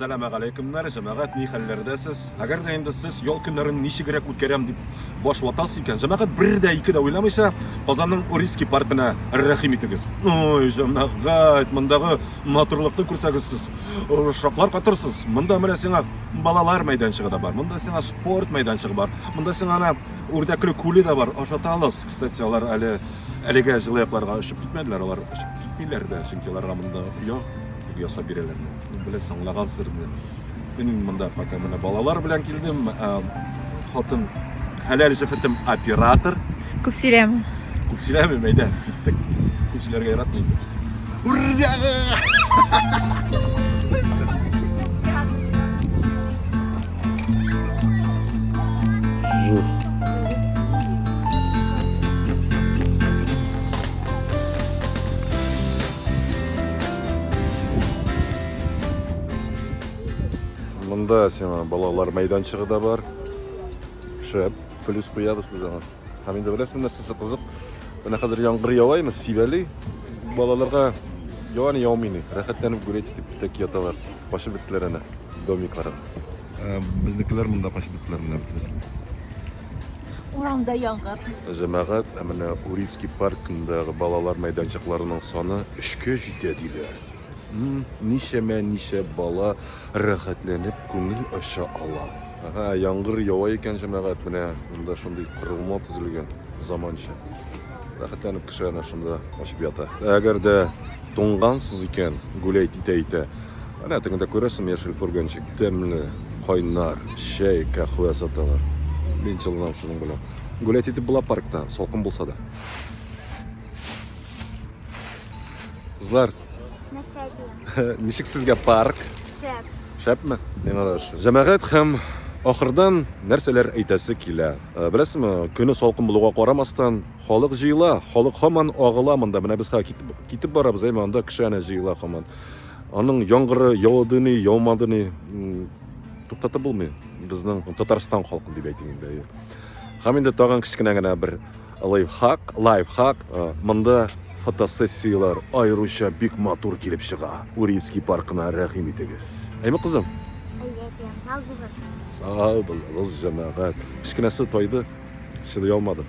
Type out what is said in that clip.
Assalamu alaykumlar, jamoat, ni xallardasiz? Agarda endi siz yo'l kunlarini nechigrak o'tkazam deb bosh vatasiz ekan, jamoat birda ikkida o'ylamaysa, Qozonning O'riskiy parkini rahim etingiz. Oy, jamoat, mundagi motorlikni ko'rsangiz siz, shoqlar qatirsiz. Munda mana senga balalar maydonchig'i da bor, munda senga sport maydonchig'i bor, munda senga ana o'rdakli ko'li da bor. Oshatalas, kстати, ular haliga jiloyoqlarga ushib ketmadilar, ular ushib ketmaylar-da, chunki ularga munda yo'q. Yasab bireler. Bilesen lağal sırrını. Benim bunda pakamına balalar bilen keldim. Hatun halal şefetim operator. Көпсиләме? Күпсиләме мәйдан киттек. Күпсиләргә яратмыйм. Ура! Мында сен балалар майданчыгы да бар. Шәп, плюс куябыз без аңа. Һәм инде беләсез, нәрсәсе кызык. Менә хәзер яңгыр яваймы, сибәли. Балаларга яуаны яумыйны. Рәхәтләнеп гүрәт итеп тек яталар. Башы битләр аны, домикларын. Безнекеләр монда башы битләр менә бит. Урамда яңгыр. Җәмәгать, менә O'riskiy паркындагы балалар майданчыкларының саны 3-кә җитә диләр. Ничә бала рәхәтләнеп күңел аша ала. Яңгыр ява икән җәмәгать, менә монда шундый корылма төзелгән заманча. Рәхәтләнеп кеше ана шунда ашып ята. Әгәр дә туңгансыз икән, гүләйт итә. Ана тегендә күрәсең, яшел фургончик, тәмле кайнар чәй, кахва саталар. Мин җылынам шуның белән. Гүләйт итеп була паркта, салкын булса да. Кызлар, ничек сезгә парк? Шәп. Шәпме? Миңа да шәп. Җәмәгать һәм ахырдан нәрсәләр әйтәсе килә. Беләсезме, көне салкын булуга карамастан, халык җыела, халык һаман агыла монда. Менә без китеп барабыз, әйме анда кеше аны җыела һаман. Аның яңгыры яудыны, яумадыны туктатып булмый. Безнең Татарстан халкын дип әйтим инде. Һәм инде тагын кичкенә генә бер лайфхак, монда фотосессиялар айруча бик матур килеп чыга. O'riskiy паркына рәхим итегез. Әйме кызым? Әйдәм, сау булыгыз. Сау булыгыз җәмәгать. Кичкенәсе тойды, шул ялмады.